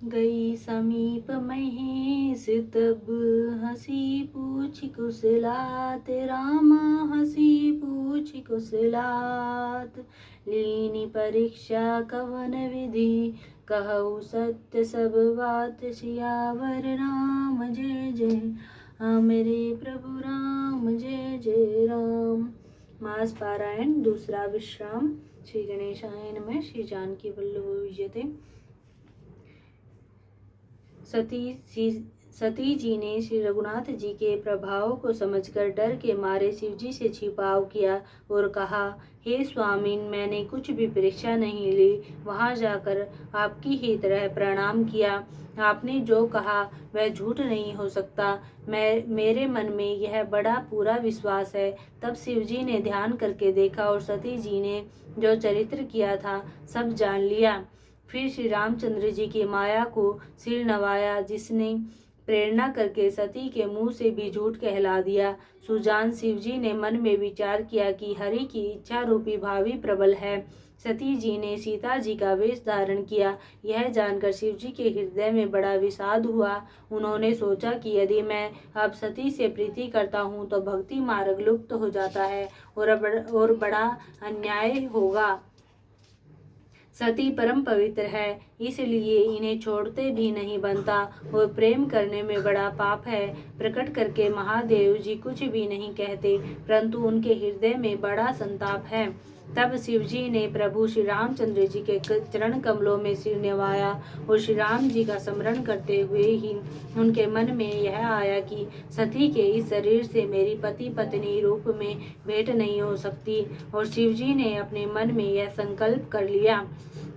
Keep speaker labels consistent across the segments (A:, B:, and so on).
A: गई समीप महेश तब हंसी पूछ कुशलात, रामा हंसी पूछ कुशलात। लीनी परीक्षा कवन विधि, कहु सत्य सब बात। सियावर राम जय जय, मेरे प्रभु राम जय जय राम। मास पारायण दूसरा विश्राम। श्री गणेशाय नमः। श्री जानकी वल्लभ विजयते। सती जी ने श्री रघुनाथ जी के प्रभाव को समझकर डर के मारे शिव जी से छिपाव किया और कहा, हे स्वामी, मैंने कुछ भी परीक्षा नहीं ली, वहां जाकर आपकी ही तरह प्रणाम किया। आपने जो कहा वह झूठ नहीं हो सकता। मेरे मन में यह बड़ा पूरा विश्वास है। तब शिव जी ने ध्यान करके देखा और सती जी ने जो चरित्र किया था सब जान लिया। फिर श्री रामचंद्र जी की माया को सिर नवाया, जिसने प्रेरणा करके सती के मुंह से भी झूठ कहला दिया। सुजान शिव जी ने मन में विचार किया कि हरि की इच्छा रूपी भावी प्रबल है। सती जी ने सीता जी का वेश धारण किया। यह जानकर शिव जी के हृदय में बड़ा विषाद हुआ। उन्होंने सोचा कि यदि मैं अब सती से प्रीति करता हूँ तो भक्ति मार्ग लुप्त हो जाता है और बड़ा अन्याय होगा। सती परम पवित्र है, इसलिए इन्हें छोड़ते भी नहीं बनता और प्रेम करने में बड़ा पाप है। प्रकट करके महादेव जी कुछ भी नहीं कहते, परंतु उनके हृदय में बड़ा संताप है। तब शिव जी ने प्रभु श्री रामचंद्र जी के चरण कमलों में सिर निवाया और श्री राम जी का स्मरण करते हुए ही उनके मन में यह आया कि सती के इस शरीर से मेरी पति पत्नी रूप में भेंट नहीं हो सकती। और शिव जी ने अपने मन में यह संकल्प कर लिया।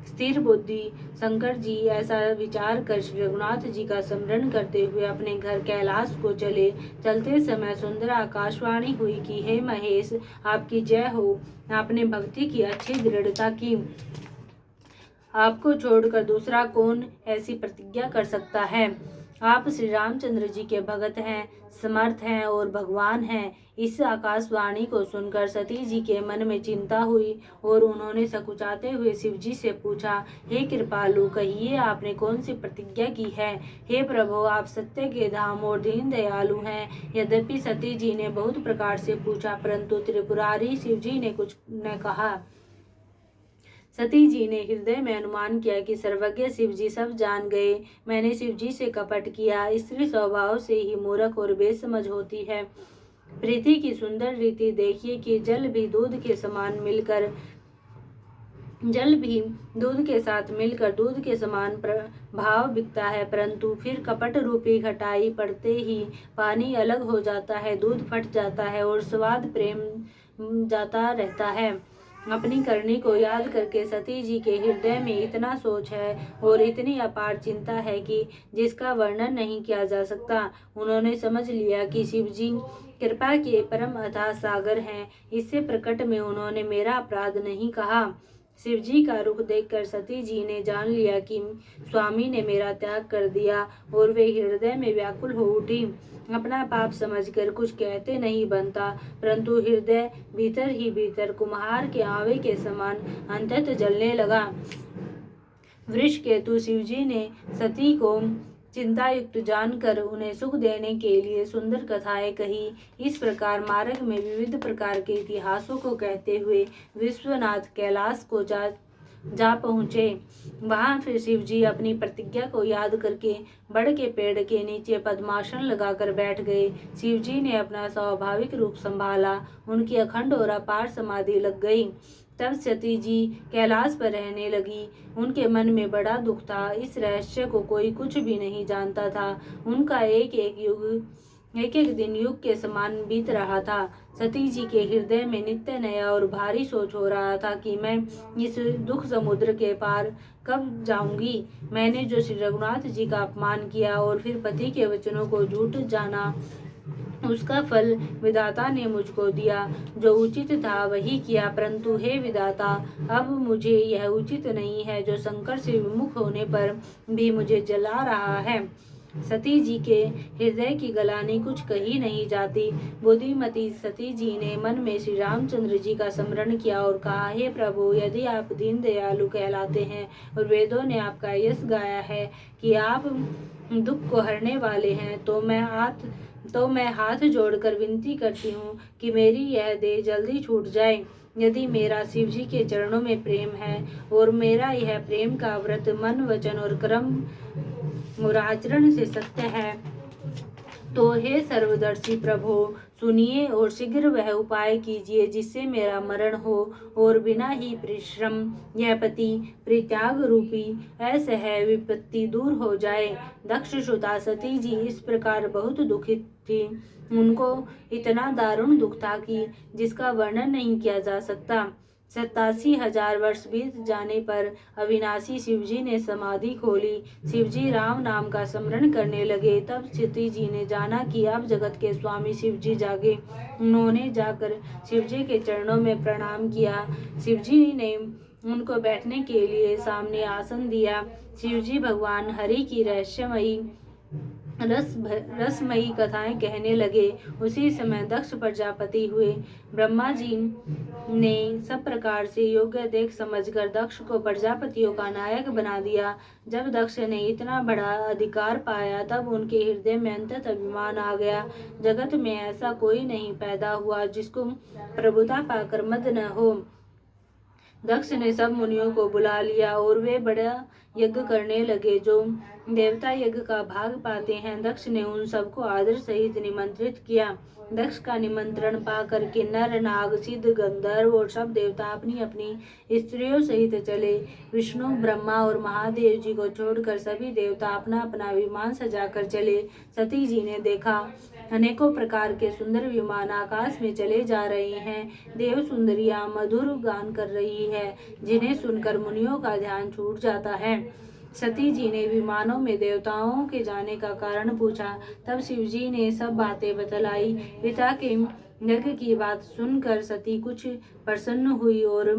A: स्थिर बुद्धि शंकर जी ऐसा विचार कर श्री रघुनाथ जी का स्मरण करते हुए अपने घर कैलाश को चले। चलते समय सुंदर आकाशवाणी हुई कि हे महेश, आपकी जय हो। आपने भक्ति की अच्छी दृढ़ता की। आपको छोड़कर दूसरा कौन ऐसी प्रतिज्ञा कर सकता है। आप श्री रामचंद्र जी के भगत हैं, समर्थ हैं और भगवान हैं। इस आकाशवाणी को सुनकर सती जी के मन में चिंता हुई और उन्होंने सकुचाते हुए शिव जी से पूछा, हे कृपालु, कहिए आपने कौन सी प्रतिज्ञा की है। हे प्रभु, आप सत्य के धाम और दीन दयालु हैं। यद्यपि सती जी ने बहुत प्रकार से पूछा, परंतु त्रिपुरारी शिव जी ने कुछ न कहा। सती जी ने हृदय में अनुमान किया कि सर्वज्ञ शिव जी सब जान गए। मैंने शिव जी से कपट किया। स्त्री स्वभाव से ही मूर्ख और बेसमझ होती है। प्रीति की सुंदर रीति देखिए कि जल भी दूध के साथ मिलकर दूध के समान भाव बिकता है, परंतु फिर कपट रूपी खटाई पड़ते ही पानी अलग हो जाता है, दूध फट जाता है और स्वाद प्रेम जाता रहता है। अपनी करनी को याद करके सती जी के हृदय में इतना सोच है और इतनी अपार चिंता है कि जिसका वर्णन नहीं किया जा सकता। उन्होंने समझ लिया कि शिव जी कृपा के परम अथाह सागर हैं। इससे प्रकट में उन्होंने मेरा अपराध नहीं कहा। शिव जी का रुख देखकर सती जी ने जान लिया कि स्वामी ने मेरा त्याग कर दिया और वे हृदय में व्याकुल हो उठी। अपना पाप समझकर कुछ कहते नहीं बनता, परंतु हृदय भीतर ही भीतर कुम्हार के आवे के समान अंततः जलने लगा। वृष केतु शिव जी ने सती को चिंता युक्त जानकर उन्हें सुख देने के लिए सुंदर कथाएं कही। इस प्रकार मार्ग में विविध प्रकार के इतिहासों को कहते हुए विश्वनाथ कैलाश को जा पहुँचे। वहां फिर शिव जी अपनी प्रतिज्ञा को याद करके बड़ के पेड़ के नीचे पद्मासन लगाकर बैठ गए। शिव जी ने अपना स्वाभाविक रूप संभाला। उनकी अखंड और अपार समाधि लग गई। तब सती जी कैलाश पर रहने लगी। उनके मन में बड़ा दुख था। इस रहस्य को कोई कुछ भी नहीं जानता था। उनका एक एक दिन युग के समान बीत रहा था। सती जी के हृदय में नित्य नया और भारी सोच हो रहा था कि मैं इस दुख समुद्र के पार कब जाऊंगी। मैंने जो श्री रघुनाथ जी का अपमान किया और फिर पति के वचनों को झूठ जाना, उसका फल विधाता ने मुझको दिया। जो उचित था वही किया, परंतु हे विधाता, अब मुझे यह उचित नहीं है जो शंकर से विमुख होने पर भी मुझे जला रहा है। सती जी के हृदय की गलानी कुछ कही नहीं जाती। बुद्धिमती सती जी ने मन में श्री रामचंद्र जी का स्मरण किया और कहा, हे प्रभु, यदि आप दीन दयालु कहलाते हैं और वेदों ने आपका यश गाया है कि आप दुख को हरने वाले हैं, तो मैं हाथ जोड़कर विनती करती हूँ कि मेरी यह देह जल्दी छूट जाए। यदि मेरा शिव जी के चरणों में प्रेम है और मेरा यह प्रेम का व्रत मन, वचन और कर्म और आचरण से सत्य है, तो हे सर्वदर्शी प्रभु, सुनिए और शीघ्र वह उपाय कीजिए जिससे मेरा मरण हो और बिना ही परिश्रम यह पति परित्याग रूपी असह्य विपत्ति दूर हो जाए। दक्ष श्रुता सती जी इस प्रकार बहुत दुखित थी। उनको इतना दारुण दुख था कि जिसका वर्णन नहीं किया जा सकता। 87,000 वर्ष बीत जाने पर अविनाशी शिवजी ने समाधि खोली। शिवजी राम नाम का स्मरण करने लगे। तब सती जी ने जाना कि अब जगत के स्वामी शिवजी जागे। उन्होंने जाकर शिवजी के चरणों में प्रणाम किया। शिवजी ने उनको बैठने के लिए सामने आसन दिया। शिवजी भगवान हरि की रहस्यमयी रसमयी कथाएं कहने लगे। उसी समय दक्ष प्रजापति हुए। ब्रह्मा जी ने सब प्रकार से योग्य देख समझकर दक्ष को प्रजापतियों का नायक बना दिया। जब दक्ष ने इतना बड़ा अधिकार पाया, तब उनके हृदय में अंततः अभिमान आ गया। जगत में ऐसा कोई नहीं पैदा हुआ जिसको प्रभुता पाकर मद न हो। दक्ष ने सब मुनियों को बुला लिया और वे बड़ा यज्ञ करने लगे जो देवता यज्ञ का भाग पाते हैं। दक्ष ने उन सबको आदर सहित निमंत्रित किया। दक्ष का निमंत्रण पाकर किन्नर, नाग, सिद्ध, गंधर्व और सब देवता अपनी अपनी स्त्रियों सहित चले। विष्णु, ब्रह्मा और महादेव जी को छोड़कर सभी देवता अपना अपना विमान सजाकर चले। सती जी ने देखा अनेकों प्रकार के सुंदर विमान आकाश में चले जा रहे हैं। देव सुंदरियां मधुर गान कर रही है, जिन्हें सुनकर मुनियों का ध्यान छूट जाता है। सती जी ने विमानों में देवताओं के जाने का कारण पूछा। तब शिवजी ने सब बातें बतलाई। पिता के यज्ञ की बात सुनकर सती कुछ प्रसन्न हुई और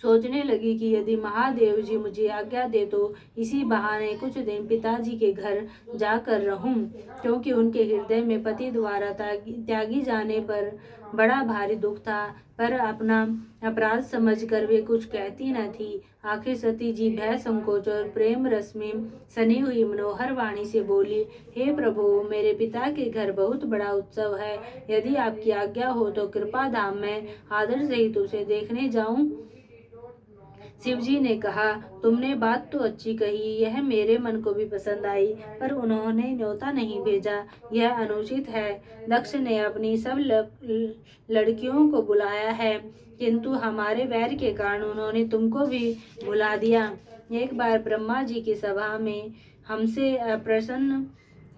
A: सोचने लगी कि यदि महादेव जी मुझे आज्ञा दे तो इसी बहाने कुछ दिन पिताजी के घर जाकर रहूं, क्योंकि उनके हृदय में पति द्वारा त्यागी जाने पर बड़ा भारी दुख था, पर अपना अपराध समझकर वे कुछ कहती न थी। आखिर सती जी भय, संकोच और प्रेम रस में सनी हुई मनोहर वाणी से बोली, हे प्रभु, मेरे पिता के घर बहुत बड़ा उत्सव है। यदि आपकी आज्ञा हो तो कृपा धाम में आदर सहित उसे देखने जाऊं। शिवजी ने कहा, तुमने बात तो अच्छी कही, यह मेरे मन को भी पसंद आई, पर उन्होंने न्योता नहीं भेजा, यह अनुचित है। दक्ष ने अपनी सब लड़कियों को बुलाया है, किंतु हमारे वैर के कारण उन्होंने तुमको भी बुला दिया। एक बार ब्रह्मा जी की सभा में हमसे अप्रसन्न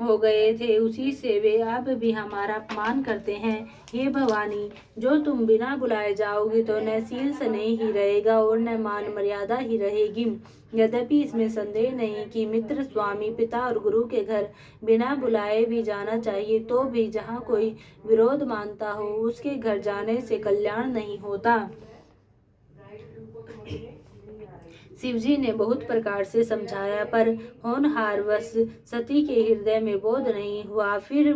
A: हो गए थे, उसी से वे अब भी हमारा अपमान करते हैं। हे भवानी, जो तुम बिना बुलाए जाओगी तो न शील स्नेह ही रहेगा और न मान मर्यादा ही रहेगी। यद्यपि इसमें संदेह नहीं कि मित्र, स्वामी, पिता और गुरु के घर बिना बुलाए भी जाना चाहिए, तो भी जहाँ कोई विरोध मानता हो उसके घर जाने से कल्याण नहीं होता। शिवजी ने बहुत प्रकार से समझाया, पर होनहारवश सती के हृदय में बोध नहीं हुआ। फिर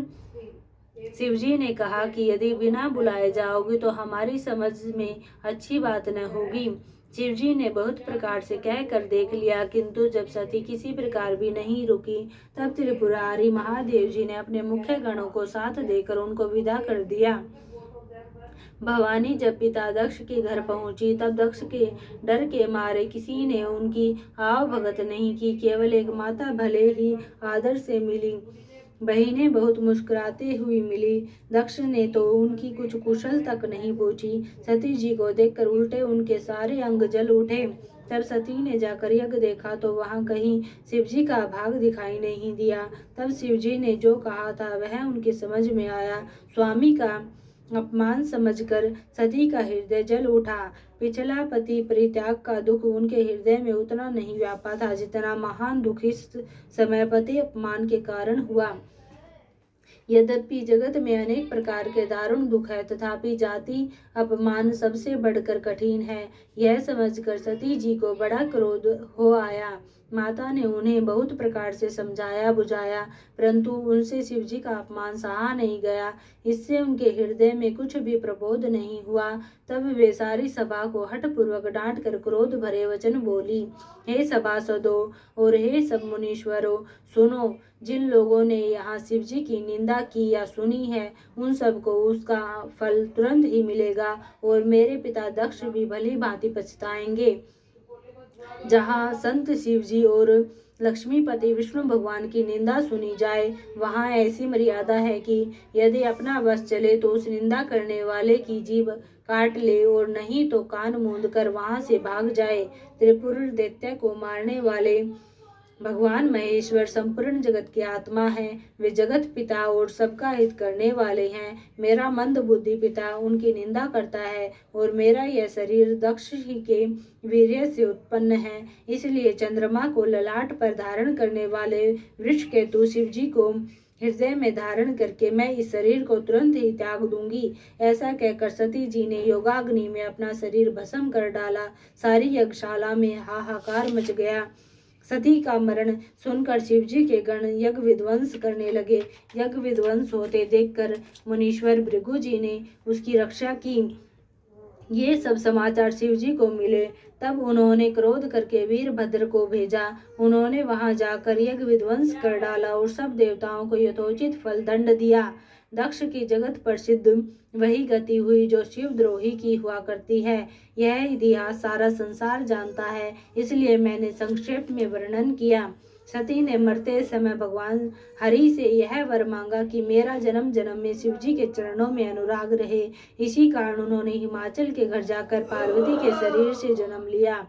A: शिवजी ने कहा कि यदि बिना बुलाए जाओगी तो हमारी समझ में अच्छी बात न होगी। शिवजी ने बहुत प्रकार से कहकर देख लिया, किंतु जब सती किसी प्रकार भी नहीं रुकी, तब त्रिपुरारी महादेव जी ने अपने मुख्य गणों को साथ देकर उनको विदा कर दिया। भवानी जब पिता दक्ष के घर पहुंची, तब दक्ष के डर के मारे किसी ने उनकी आवभगत नहीं की। केवल एक माता भले ही आदर से मिली, बहनें बहुत मुस्कुराते हुई मिली। दक्ष ने तो उनकी कुछ कुशल तक नहीं पूछी। सती जी को देखकर उल्टे उनके सारे अंग जल उठे। तब सती ने जाकर यज्ञ देखा तो वहां कहीं शिवजी का भाग दिखाई नहीं दिया। तब शिवजी ने जो कहा था वह उनकी समझ में आया। स्वामी का अपमान समझकर सती का हृदय जल उठा। पिछला पति परित्याग का दुख उनके हृदय में उतना नहीं व्यापा था जितना महान दुख इस समय पति अपमान के कारण हुआ। यद्यपि जगत में अनेक प्रकार के दारुण दुख है, तथापि जाति अपमान सबसे बढ़कर कठिन है। यह समझकर सती जी को बड़ा क्रोध हो आया। माता ने उन्हें बहुत प्रकार से समझाया बुझाया, परंतु उनसे शिव जी का अपमान सहा नहीं गया। इससे उनके हृदय में कुछ भी प्रबोध नहीं हुआ। तब वे सारी सभा को हठपूर्वक डांट कर क्रोध भरे वचन बोली। हे सभासदों और हे सब मुनीश्वरों, सुनो, जिन लोगों ने यहाँ शिव जी की निंदा की या सुनी है, उन सबको उसका फल तुरंत ही मिलेगा और मेरे पिता दक्ष भी भली भांति पछताएंगे। जहाँ संत शिव जी और लक्ष्मीपति विष्णु भगवान की निंदा सुनी जाए, वहाँ ऐसी मर्यादा है कि यदि अपना वश चले तो उस निंदा करने वाले की जीभ काट ले और नहीं तो कान मूंद कर वहाँ से भाग जाए। त्रिपुर दैत्य को मारने वाले भगवान महेश्वर संपूर्ण जगत की आत्मा है। वे जगत पिता और सबका हित करने वाले हैं। मेरा मंद बुद्धि पिता उनकी निंदा करता है और मेरा यह शरीर दक्ष ही के वीर्य से उत्पन्न है। इसलिए चंद्रमा को ललाट पर धारण करने वाले वृषकेतु शिव जी को हृदय में धारण करके मैं इस शरीर को तुरंत ही त्याग दूंगी। ऐसा कहकर सती जी ने योगाग्नि में अपना शरीर भस्म कर डाला। सारी यज्ञशाला में हाहाकार मच गया। सती का मरण सुनकर शिव जी के गण यज्ञ विध्वंस करने लगे। यज्ञ विध्वंस होते देखकर मुनीश्वर भृगु जी ने उसकी रक्षा की। ये सब समाचार शिव जी को मिले। तब उन्होंने क्रोध करके वीरभद्र को भेजा। उन्होंने वहां जाकर यज्ञ विध्वंस कर डाला और सब देवताओं को यथोचित फल दंड दिया। दक्ष की जगत प्रसिद्ध वही गति हुई जो शिवद्रोही की हुआ करती है। यह इतिहास सारा संसार जानता है, इसलिए मैंने संक्षेप में वर्णन किया। सती ने मरते समय भगवान हरि से यह वर मांगा कि मेरा जन्म जन्म में शिव जी के चरणों में अनुराग रहे। इसी कारण उन्होंने हिमाचल के घर जाकर पार्वती के शरीर से जन्म लिया।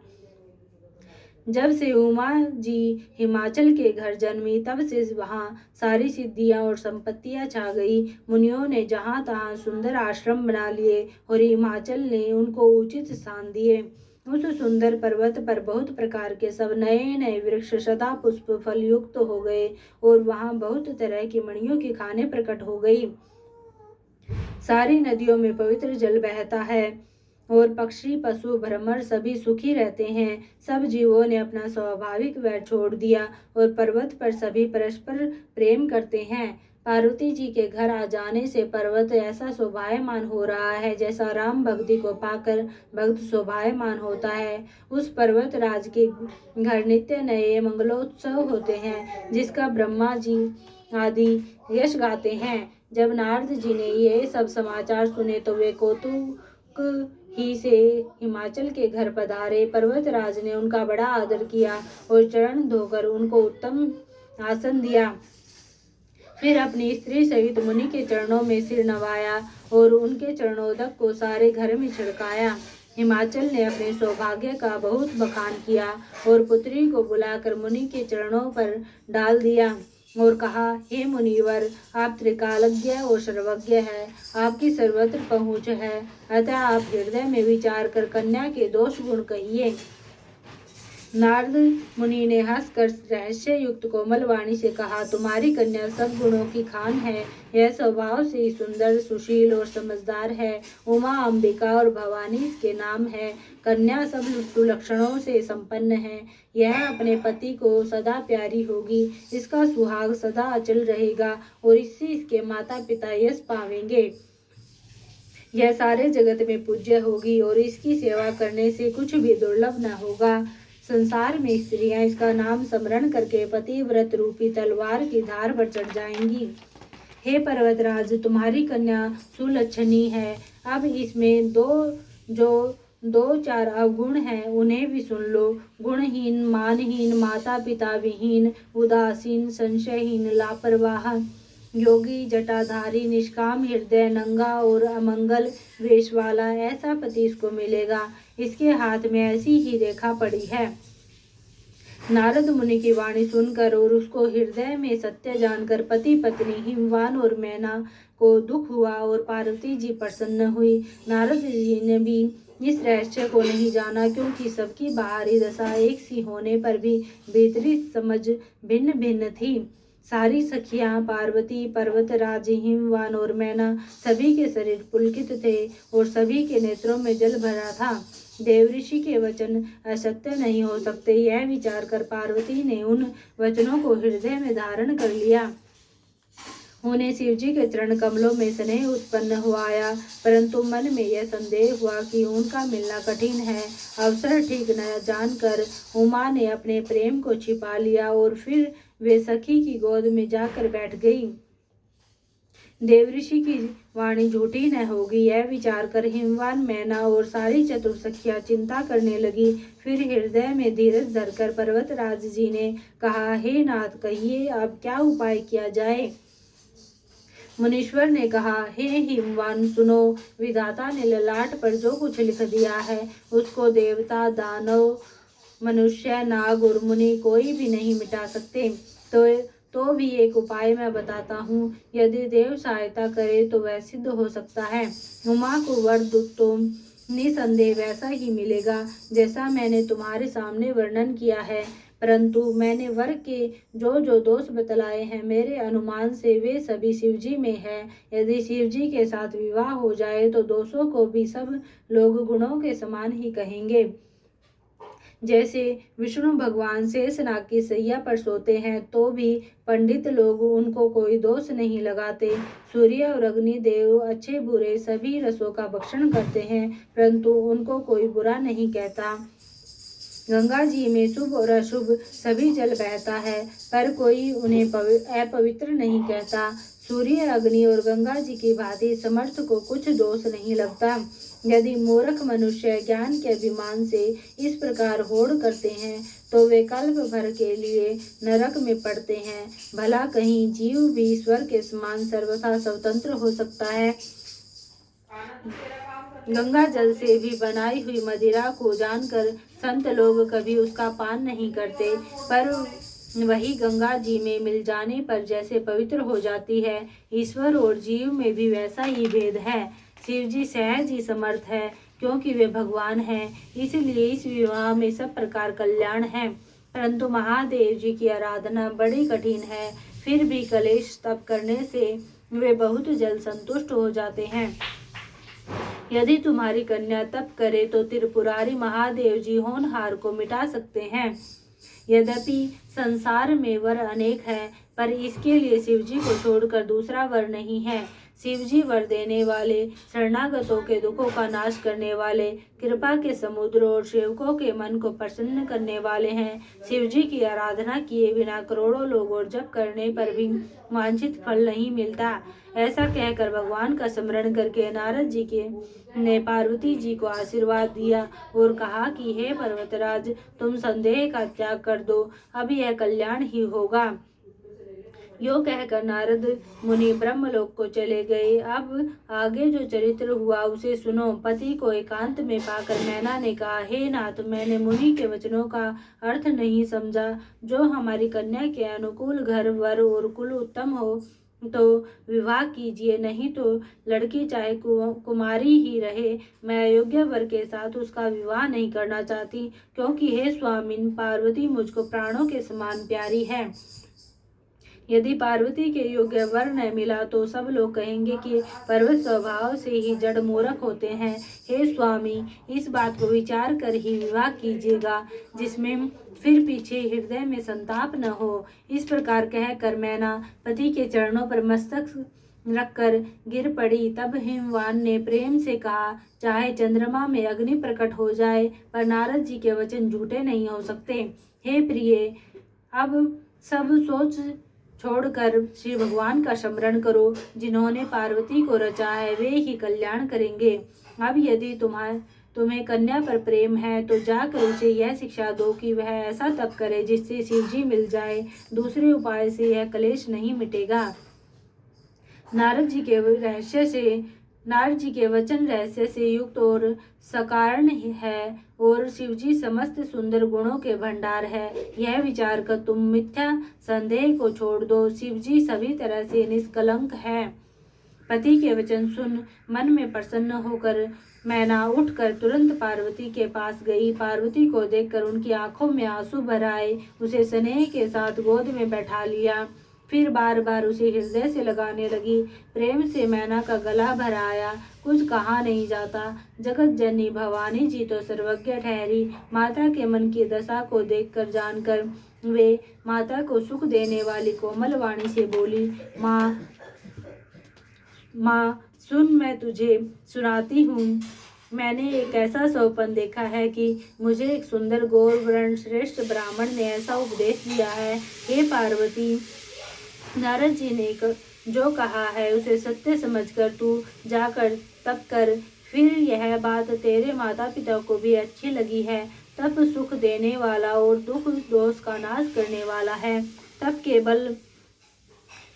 A: जब से उमा जी हिमाचल के घर जन्मी, तब से वहाँ सारी सिद्धियां और संपत्तियां छा गई। मुनियों ने जहाँ तहाँ सुंदर आश्रम बना लिए और हिमाचल ने उनको उचित स्थान दिए। उस सुंदर पर्वत पर बहुत प्रकार के सब नए नए वृक्ष सदा पुष्प फल युक्त हो गए और वहाँ बहुत तरह की मणियों की खाने प्रकट हो गई। सारी नदियों में पवित्र जल बहता है और पक्षी पशु भ्रमर सभी सुखी रहते हैं। सब जीवों ने अपना स्वाभाविक वैर छोड़ दिया और पर्वत पर सभी परस्पर प्रेम करते हैं। पार्वती जी के घर आ जाने से पर्वत ऐसा शोभायमान हो रहा है जैसा राम भक्ति को पाकर भक्त शोभायमान होता है। उस पर्वत राज के घर नित्य नए मंगलोत्सव होते हैं, जिसका ब्रह्मा जी आदि यश गाते हैं। जब नारद जी ने ये सब समाचार सुने तो वे कौतुक ही से हिमाचल के घर पधारे। पर्वतराज ने उनका बड़ा आदर किया और चरण धोकर उनको उत्तम आसन दिया। फिर अपनी स्त्री सहित मुनि के चरणों में सिर नवाया और उनके चरणोदक को सारे घर में छिड़काया। हिमाचल ने अपने सौभाग्य का बहुत बखान किया और पुत्री को बुलाकर मुनि के चरणों पर डाल दिया और कहा, हे मुनिवर, आप त्रिकालज्ञ और सर्वज्ञ है, आपकी सर्वत्र पहुँच है, अतः आप हृदय में विचार कर कन्या के दोष गुण कहिए। नारद मुनि ने हंसकर रहस्य युक्त कोमल वाणी से कहा, तुम्हारी कन्या सब गुणों की खान है। यह स्वभाव से सुंदर, सुशील और समझदार है। उमा, अंबिका और भवानी इसके नाम है। कन्या सब सुलक्षणों से संपन्न है। यह अपने पति को सदा प्यारी होगी। इसका सुहाग सदा अचल रहेगा और इससे इसके माता पिता यश पावेंगे। यह सारे जगत में पूज्य होगी और इसकी सेवा करने से कुछ भी दुर्लभ न होगा। संसार में स्त्रियां इसका नाम स्मरण करके पतिव्रत रूपी तलवार की धार पर चढ़ जाएंगी। हे पर्वतराज, तुम्हारी कन्या सुलक्षणी है। अब इसमें दो चार अवगुण हैं, उन्हें भी सुन लो। गुणहीन, मानहीन, माता पिता विहीन, उदासीन, संशयहीन, लापरवाह, योगी, जटाधारी, निष्काम हृदय, नंगा और अमंगल वेश वाला, ऐसा पति इसको मिलेगा। इसके हाथ में ऐसी ही रेखा पड़ी है। नारद मुनि की वाणी सुनकर और उसको हृदय में सत्य जानकर पति पत्नी हिमवान और मैना को दुख हुआ और पार्वती जी प्रसन्न हुई। नारद जी ने भी इस रहस्य को नहीं जाना, क्योंकि सबकी बाहरी दशा एक सी होने पर भी भीतरी समझ भिन्न भिन्न थी। सारी सखियां पार्वती, पर्वतराज, हिमवान और मैना सभी के शरीर पुलकित थे और सभी के नेत्रों में जल भरा था। देवऋषि के वचन असत्य नहीं हो सकते, यह विचार कर पार्वती ने उन वचनों को हृदय में धारण कर लिया। उन्हें शिवजी के चरण कमलों में स्नेह उत्पन्न हुआ, परंतु मन में यह संदेह हुआ कि उनका मिलना कठिन है। अवसर ठीक न जानकर उमा ने अपने प्रेम को छिपा लिया और फिर वे सखी की गोद में जाकर बैठ गई। देवऋषि की वाणी झूठी न होगी, यह विचार कर हिमवान, मैना और सारी चतुर सखियां चिंता करने लगी। फिर हृदय में धीरज धरकर पर्वतराज जी ने कहा, हे नाथ, कहिए अब क्या उपाय किया जाए। मुनीश्वर ने कहा, हे हिमवान, सुनो, विधाता ने ललाट पर जो कुछ लिख दिया है उसको देवता, दानव, मनुष्य, नाग और मुनि कोई भी नहीं मिटा सकते। तो भी एक उपाय मैं बताता हूँ, यदि देव सहायता करे तो वह सिद्ध हो सकता है। उमा को वर तो निसंदेह वैसा ही मिलेगा जैसा मैंने तुम्हारे सामने वर्णन किया है, परंतु मैंने वर के जो दोष बतलाए हैं, मेरे अनुमान से वे सभी शिवजी में है। यदि शिवजी के साथ विवाह हो जाए तो दोषों को भी सब लोग गुणों के समान ही कहेंगे। जैसे विष्णु भगवान शेषनाग की सैया पर सोते हैं तो भी पंडित लोग उनको कोई दोष नहीं लगाते। सूर्य और अग्नि देव अच्छे बुरे सभी रसों का भक्षण करते हैं, परंतु उनको कोई बुरा नहीं कहता। गंगा जी में शुभ और अशुभ सभी जल बहता है, पर कोई उन्हें अपवित्र नहीं कहता। सूर्य, अग्नि और गंगा जी की भांति समर्थ को कुछ दोष नहीं लगता। यदि मूर्ख मनुष्य ज्ञान के अभिमान से इस प्रकार होड़ करते हैं तो वे कल्प भर के लिए नरक में पड़ते हैं। भला कहीं जीव भी ईश्वर के समान सर्वथा स्वतंत्र हो सकता है। गंगा जल से भी बनाई हुई मदिरा को जानकर संत लोग कभी उसका पान नहीं करते, पर वही गंगा जी में मिल जाने पर जैसे पवित्र हो जाती है। ईश्वर और जीव में भी वैसा ही भेद है। शिव जी सहज ही समर्थ है, क्योंकि वे भगवान हैं, इसलिए इस विवाह में सब प्रकार कल्याण है। परंतु महादेव जी की आराधना बड़ी कठिन है, फिर भी कलेश तप करने से वे बहुत जल्द संतुष्ट हो जाते हैं। यदि तुम्हारी कन्या तप करे तो त्रिपुरारी महादेव जी होनहार को मिटा सकते हैं। यद्यपि संसार में वर अनेक हैं, पर इसके लिए शिवजी को छोड़कर दूसरा वर नहीं है। शिवजी वर देने वाले, शरणागतों के दुखों का नाश करने वाले, कृपा के समुद्र और सेवकों के मन को प्रसन्न करने वाले हैं। शिवजी की आराधना किए बिना करोड़ों लोग और जप करने पर भी वांछित फल नहीं मिलता। ऐसा कहकर भगवान का स्मरण करके नारद जी ने पार्वती जी को आशीर्वाद दिया और कहा कि हे पर्वतराज, तुम संदेह का त्याग कर दो, अब यह कल्याण ही होगा। यो कहकर नारद मुनि ब्रह्मलोक को चले गए। अब आगे जो चरित्र हुआ उसे सुनो। पति को एकांत में पाकर मैना ने कहा, हे नाथ, मैंने मुनि के वचनों का अर्थ नहीं समझा। जो हमारी कन्या के अनुकूल घर, वर और कुल उत्तम हो तो विवाह कीजिए, नहीं तो लड़की चाहे कुमारी ही रहे, मैं अयोग्य वर के साथ उसका विवाह नहीं करना चाहती, क्योंकि हे स्वामिन, पार्वती मुझको प्राणों के समान प्यारी है। यदि पार्वती के योग्य वर न मिला तो सब लोग कहेंगे कि पर्वत स्वभाव से ही जड़ मूर्ख होते हैं। हे स्वामी, इस बात को विचार कर ही विवाह कीजिएगा, जिसमें फिर पीछे हृदय में संताप न हो। इस प्रकार कहकर मैना पति के चरणों पर मस्तक रखकर गिर पड़ी। तब हिमवान ने प्रेम से कहा, चाहे चंद्रमा में अग्नि प्रकट हो जाए, पर नारद जी के वचन झूठे नहीं हो सकते। हे प्रिय, अब सब सोच छोड़कर श्री भगवान का स्मरण करो। जिन्होंने पार्वती को रचा है वे ही कल्याण करेंगे। अब यदि तुम्हें कन्या पर प्रेम है तो जाकर उसे यह शिक्षा दो कि वह ऐसा तप करे जिससे शिवजी मिल जाए। दूसरे उपाय से यह कलेश नहीं मिटेगा। नारद जी के वचन रहस्य से युक्त और सकारण है, और शिवजी समस्त सुंदर गुणों के भंडार है। यह विचार कर तुम मिथ्या संदेह को छोड़ दो। शिवजी सभी तरह से निष्कलंक है। पति के वचन सुन मन में प्रसन्न होकर मैना उठकर तुरंत पार्वती के पास गई। पार्वती को देखकर उनकी आंखों में आंसू भर आए। उसे स्नेह के साथ गोद में बैठा लिया। फिर बार बार उसे हृदय से लगाने लगी। प्रेम से मैना का गला भर आया। कुछ कहा नहीं जाता। जगत जननी भवानी जी तो सर्वज्ञ ठहरी। माता के मन की दशा को देखकर जानकर वे माता को सुख देने वाली कोमल वाणी से बोली, माँ माँ सुन, मैं तुझे सुनाती हूँ। मैंने एक ऐसा सौपन देखा है कि मुझे एक सुंदर गौर वर्ण श्रेष्ठ ब्राह्मण ने ऐसा उपदेश दिया है। हे पार्वती, नारद जी ने जो कहा है उसे सत्य समझकर तू जाकर तप कर। फिर यह बात तेरे माता पिता को भी अच्छी लगी है। तप सुख देने वाला और दुख दोष का नाश करने वाला है। तप के बल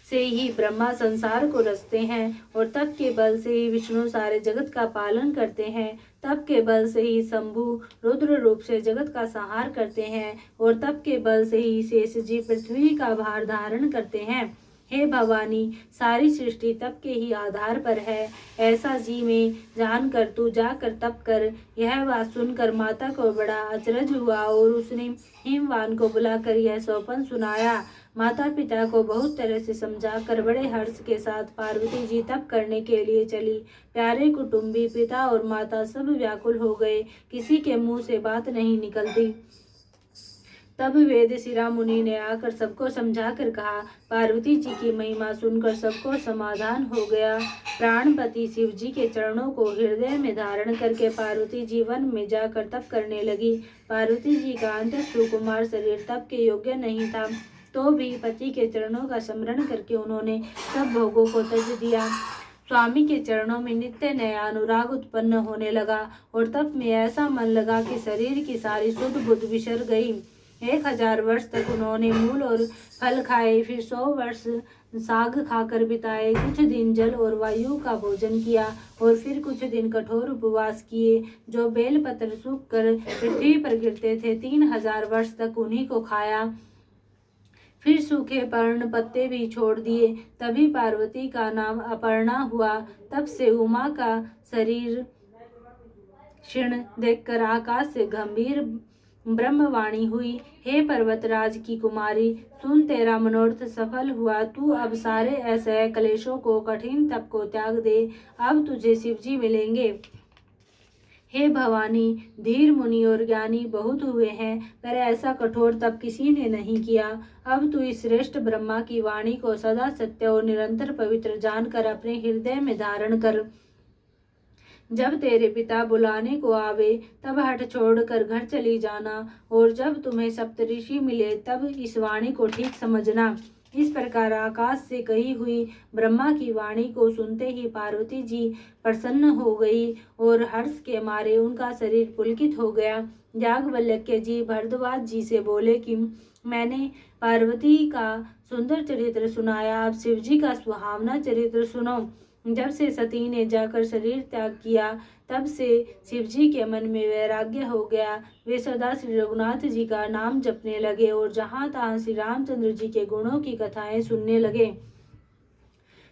A: से ही ब्रह्मा संसार को रचते हैं और तप के बल से ही विष्णु सारे जगत का पालन करते हैं। तप के बल से ही शंभु रुद्र रूप से जगत का संहार करते हैं और तप के बल से ही शेष जी पृथ्वी का भार धारण करते हैं। हे भवानी, सारी सृष्टि तप के ही आधार पर है। ऐसा जी में जानकर तू जाकर तप कर। यह बात सुनकर माता को बड़ा अचरज हुआ और उसने हिमवान को बुलाकर यह सौपन सुनाया। माता पिता को बहुत तरह से समझाकर बड़े हर्ष के साथ पार्वती जी तप करने के लिए चली। प्यारे कुटुंबी पिता और माता सब व्याकुल हो गए। किसी के मुंह से बात नहीं निकलती। तब वेद शिरा मुनि ने आकर सबको समझाकर कहा। पार्वती जी की महिमा सुनकर सबको समाधान हो गया। प्राणपति शिव जी के चरणों को हृदय में धारण करके पार्वती जी वन में जाकर तप करने लगी। पार्वती जी का अंत सुकुमार शरीर तप के योग्य नहीं था, तो भी पति के चरणों का स्मरण करके उन्होंने सब भोगों को त्याज दिया। स्वामी के चरणों में नित्य नया अनुराग उत्पन्न होने लगा और तप में ऐसा मन लगा कि शरीर की सारी सुध बुध विसर गई। 1000 वर्ष तक उन्होंने मूल और फल खाए, फिर 100 वर्ष साग खाकर बिताए, कुछ दिन जल और वायु का भोजन किया और फिर कुछ दिन कठोर उपवास किए जो बेलपत्र सूख कर पृथ्वी पर गिरते थे। 3000 वर्ष तक उन्हीं को खाया, फिर सूखे पर्ण पत्ते भी छोड़ दिए। तभी पार्वती का नाम अपर्णा हुआ। तब से उमा का शरीर क्षीण देखकर आकाश से गंभीर ब्रह्मवाणी हुई। हे पर्वतराज की कुमारी, सुन, तेरा मनोरथ सफल हुआ। तू अब सारे ऐसे क्लेशों को, कठिन तप को त्याग दे। अब तुझे शिवजी मिलेंगे। हे भवानी, धीर मुनि और ज्ञानी बहुत हुए हैं, पर ऐसा कठोर तप किसी ने नहीं किया। अब तू इस श्रेष्ठ ब्रह्मा की वाणी को सदा सत्य और निरंतर पवित्र जानकर अपने हृदय में धारण कर। जब तेरे पिता बुलाने को आवे तब हठ छोड़कर घर चली जाना, और जब तुम्हें सप्तऋषि मिले तब इस वाणी को ठीक समझना। इस प्रकार आकाश से कही हुई ब्रह्मा की वाणी को सुनते ही पार्वती जी प्रसन्न हो गई और हर्ष के मारे उनका शरीर पुलकित हो गया। याज्ञवल्क्य जी भरद्वाज जी से बोले कि मैंने पार्वती का सुंदर चरित्र सुनाया, अब शिव जी का सुहावना चरित्र सुनो। जब से सती ने जाकर शरीर त्याग किया तब से शिव जी के मन में वैराग्य हो गया। वे सदा श्री रघुनाथ जी का नाम जपने लगे और जहाँ तहाँ श्री रामचंद्र जी के गुणों की कथाएं सुनने लगे।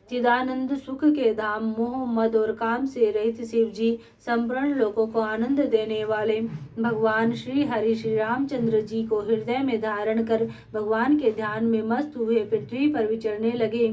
A: चिदानंद सुख के धाम, मोह मद और काम से रहित शिव जी, संपूर्ण लोगों को आनंद देने वाले भगवान श्री हरि श्री रामचंद्र जी को हृदय में धारण कर भगवान के ध्यान में मस्त हुए पृथ्वी पर विचरने लगे।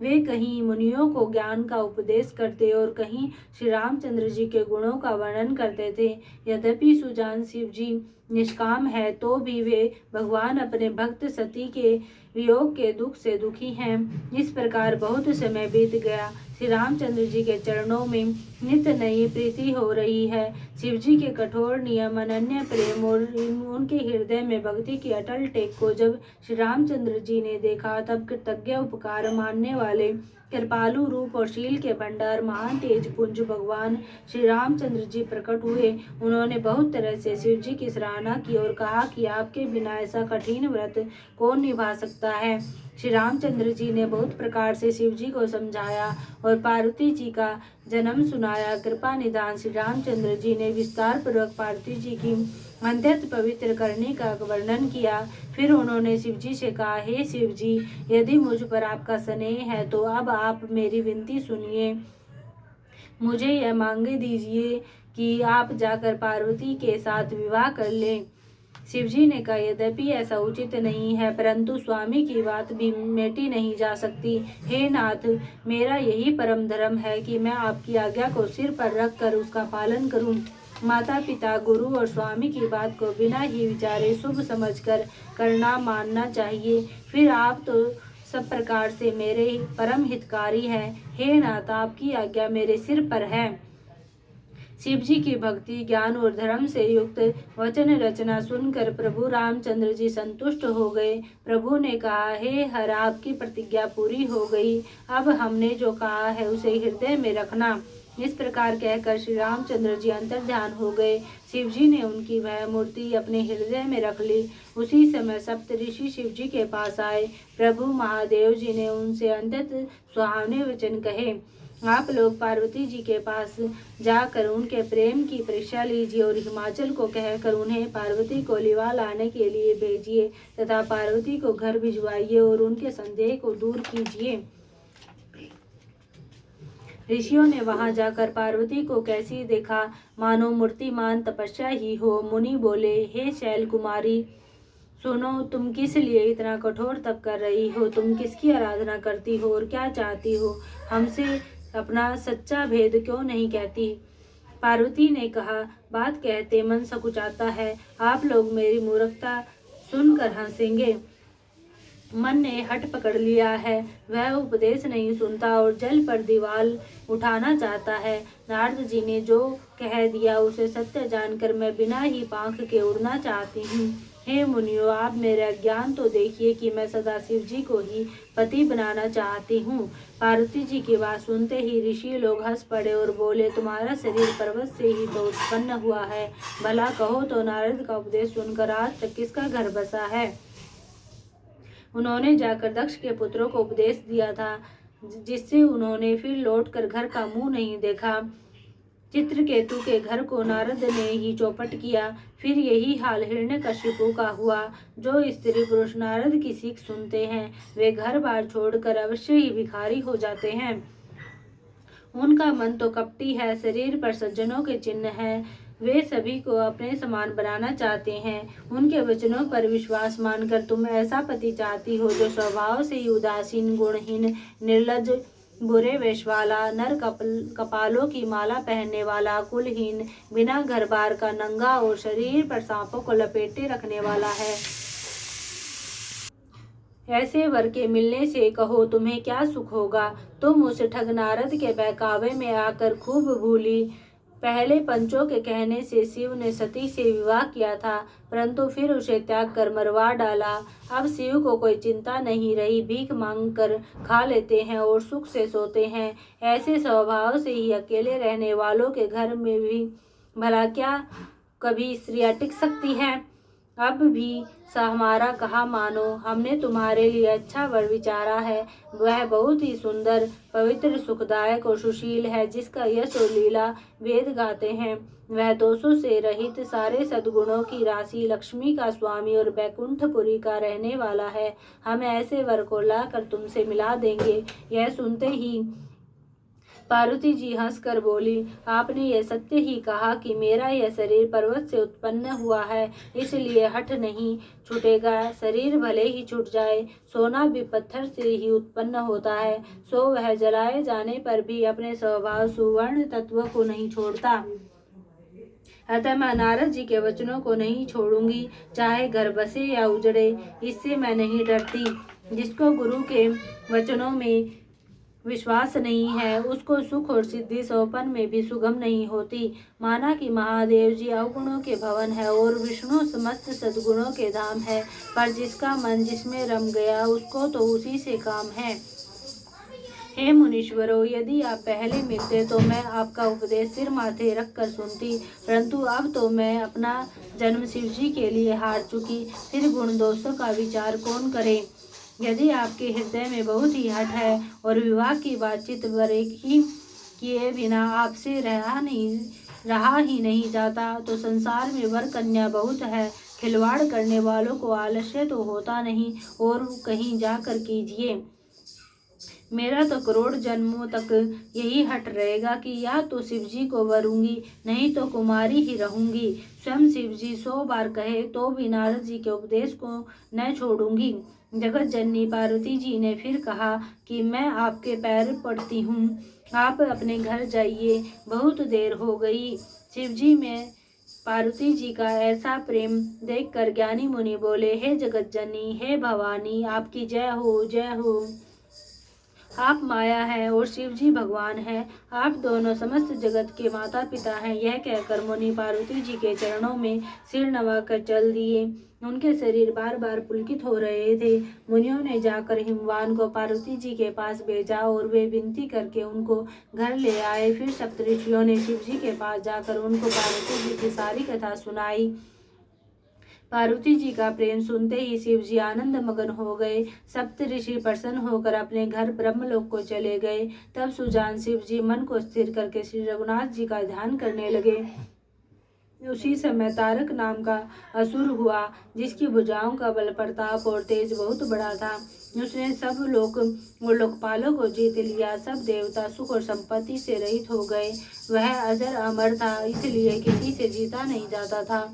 A: वे कहीं मुनियों को ज्ञान का उपदेश करते और कहीं श्री रामचंद्र जी के गुणों का वर्णन करते थे। यद्यपि सुजान शिव जी निष्काम है, तो भी वे भगवान अपने भक्त सती के वियोग के दुख से दुखी हैं। इस प्रकार बहुत समय बीत गया। श्री रामचंद्र जी के चरणों में नित्य नई प्रीति हो रही है। शिव जी के कठोर नियम, अनन्य प्रेम और उनके हृदय में भक्ति की अटल टेक को जब श्री रामचंद्र जी ने देखा तब कृतज्ञ उपकार मानने वाले कृपालु रूप और शील के भंडार महान तेज पुंज भगवान श्री रामचंद्र जी प्रकट हुए। उन्होंने बहुत तरह से शिव जी की सराहना की और कहा कि आपके बिना ऐसा कठिन व्रत कौन निभा सकता है। श्री रामचंद्र जी ने बहुत प्रकार से शिव जी को समझाया और पार्वती जी का जन्म सुनाया। कृपा निधान श्री रामचंद्र जी ने विस्तार पूर्वक पार्वती जी की अत्यंत पवित्र करने का वर्णन किया। फिर उन्होंने शिव जी से कहा, हे शिव जी, यदि मुझ पर आपका स्नेह है तो अब आप मेरी विनती सुनिए। मुझे यह मांगे दीजिए कि आप जाकर पार्वती के साथ विवाह कर लें। शिवजी ने कहा, यद्यपि ऐसा उचित नहीं है, परंतु स्वामी की बात भी मेटी नहीं जा सकती। हे नाथ, मेरा यही परम धर्म है कि मैं आपकी आज्ञा को सिर पर रख कर उसका पालन करूं। माता पिता, गुरु और स्वामी की बात को बिना ही विचारे शुभ समझकर करना मानना चाहिए। फिर आप तो सब प्रकार से मेरे परम हितकारी हैं। हे नाथ, आपकी आज्ञा मेरे सिर पर है। शिव जी की भक्ति, ज्ञान और धर्म से युक्त वचन रचना सुनकर प्रभु रामचंद्र जी संतुष्ट हो गए। प्रभु ने कहा, हे हर, आपकी प्रतिज्ञा पूरी हो गई। अब हमने जो कहा है उसे हृदय में रखना। इस प्रकार कहकर श्री रामचंद्र जी अंतर्ध्यान हो गए। शिव जी ने उनकी वह मूर्ति अपने हृदय में रख ली। उसी समय सप्त ऋषि शिव जी के पास आए। प्रभु महादेव जी ने उनसे अत्यंत सुहावने वचन कहे। आप लोग पार्वती जी के पास जाकर उनके प्रेम की परीक्षा लीजिए और हिमाचल को कहकर उन्हें पार्वती को लिवा लाने के लिए भेजिए तथा पार्वती को घर भिजवाइए और उनके संदेह को दूर कीजिए। ऋषियों ने वहां जाकर पार्वती को कैसी देखा, मानो मूर्तिमान तपस्या ही हो। मुनि बोले, हे शैल कुमारी, सुनो, तुम किस लिए इतना कठोर तप कर रही हो? तुम किसकी आराधना करती हो और क्या चाहती हो? हमसे अपना सच्चा भेद क्यों नहीं कहती? पार्वती ने कहा, बात कहते मन सकुचाता है। आप लोग मेरी मूर्खता सुनकर हंसेंगे। मन ने हट पकड़ लिया है, वह उपदेश नहीं सुनता और जल पर दीवाल उठाना चाहता है। नारद जी ने जो कह दिया उसे सत्य जानकर मैं बिना ही पांख के उड़ना चाहती हूँ। हे मुनियों, आप मेरा ज्ञान तो देखिए कि मैं सदा शिव जी को ही पति बनाना चाहती हूँ। पार्वती जी की बात सुनते ही ऋषि लोग हंस पड़े और बोले, तुम्हारा शरीर पर्वत से ही तो उत्पन्न हुआ है। भला कहो तो नारद का उपदेश सुनकर आज तक किसका घर बसा है? उन्होंने जाकर दक्ष के पुत्रों को उपदेश दिया था, जिससे उन्होंने फिर लौटकर घर का मुंह नहीं देखा। चित्रकेतु के घर को नारद ने ही चौपट किया। फिर यही हाल हिरण्यकशिपु का हुआ। जो स्त्री पुरुष नारद की सीख सुनते हैं वे घर बार छोड़कर अवश्य ही भिखारी हो जाते हैं। उनका मन तो कपटी है, शरीर पर सज्जनों के चिन्ह हैं। वे सभी को अपने समान बनाना चाहते हैं। उनके वचनों पर विश्वास मानकर तुम ऐसा पति चाहती हो जो स्वभाव से ही उदासीन, गुणहीन, निर्लज, बुरे वेश वाला, नर कपालों की माला पहनने वाला, कुलहीन, बिना घर बार का, नंगा और शरीर पर सांपों को लपेटे रखने वाला है। ऐसे वर के मिलने से कहो तुम्हें क्या सुख होगा? तुम उस ठग नारद के बहकावे में आकर खूब भूली। पहले पंचों के कहने से शिव ने सती से विवाह किया था, परंतु फिर उसे त्याग कर मरवा डाला। अब शिव को कोई चिंता नहीं रही, भीख मांग कर खा लेते हैं और सुख से सोते हैं। ऐसे स्वभाव से ही अकेले रहने वालों के घर में भी भला क्या कभी स्त्रियां टिक सकती हैं? अब भी हमारा कहा मानो, हमने तुम्हारे लिए अच्छा वर विचारा है। वह बहुत ही सुंदर, पवित्र, सुखदायक और सुशील है, जिसका यश और लीला वेद गाते हैं। वह दोषों से रहित, सारे सद्गुणों की राशि, लक्ष्मी का स्वामी और बैकुंठपुरी का रहने वाला है। हम ऐसे वर को लाकर तुमसे मिला देंगे। यह सुनते ही पार्वती जी हंसकर बोली, आपने यह सत्य ही कहा कि मेरा यह शरीर पर्वत से उत्पन्न हुआ है, इसलिए हठ नहीं छूटेगा। शरीर भले ही छूट जाए, सोना भी पत्थर से ही उत्पन्न होता है, सो वह जलाए जाने पर भी अपने स्वभाव सुवर्ण तत्व को नहीं छोड़ता। अतः मैं नारद जी के वचनों को नहीं छोड़ूंगी, चाहे घर बसे या उजड़े, इससे मैं नहीं डरती। जिसको गुरु के वचनों में विश्वास नहीं है, उसको सुख और सिद्धि सौपन में भी सुगम नहीं होती। माना कि महादेव जी अवगुणों के भवन है और विष्णु समस्त सद्गुणों के धाम है, पर जिसका मन जिसमें रम गया उसको तो उसी से काम है। हे मुनीश्वरों, यदि आप पहले मिलते तो मैं आपका उपदेश सिर माथे रख कर सुनती, परंतु अब तो मैं अपना जन्म शिव जी के लिए हार चुकी, फिर गुण दोषों का विचार कौन करे? यदि आपके हृदय में बहुत ही हठ है और विवाह की बातचीत ही किए बिना आपसे रहा ही नहीं जाता, तो संसार में वर कन्या बहुत है। खिलवाड़ करने वालों को आलस्य तो होता नहीं, और कहीं जाकर कीजिए। मेरा तो करोड़ जन्मों तक यही हट रहेगा कि या तो शिव जी को वरूंगी, नहीं तो कुमारी ही रहूंगी। स्वयं शिव जी 100 बार कहे तो भी नारद जी के उपदेश को न छोड़ूंगी। जगत जननी पार्वती जी ने फिर कहा कि मैं आपके पैर पड़ती हूँ, आप अपने घर जाइए, बहुत देर हो गई। शिव जी में पार्वती जी का ऐसा प्रेम देखकर ज्ञानी मुनि बोले, हे जगत जननी, हे भवानी, आपकी जय हो, जय हो। आप माया है और शिव जी भगवान है, आप दोनों समस्त जगत के माता पिता हैं। यह कहकर मुनि पार्वती जी के चरणों में सिर नवाकर चल दिए। उनके शरीर बार बार पुलकित हो रहे थे। मुनियों ने जाकर हिमवान को पार्वती जी के पास भेजा और वे विनती करके उनको घर ले आए। फिर सप्तऋषियों ने शिव जी के पास जाकर उनको पार्वती जी की सारी कथा सुनाई। पार्वती जी का प्रेम सुनते ही शिव जी आनंद मगन हो गए। सप्तऋषि प्रसन्न होकर अपने घर ब्रह्मलोक को चले गए। तब सुजान शिव जी मन को स्थिर करके श्री रघुनाथ जी का ध्यान करने लगे। उसी समय तारक नाम का असुर हुआ, जिसकी भुजाओं का बल, प्रताप और तेज बहुत बड़ा था। उसने सब लोक और लोकपालों को जीत लिया। सब देवता सुख और संपत्ति से रहित हो गए। वह अजर अमर था, इसलिए किसी से जीता नहीं जाता था।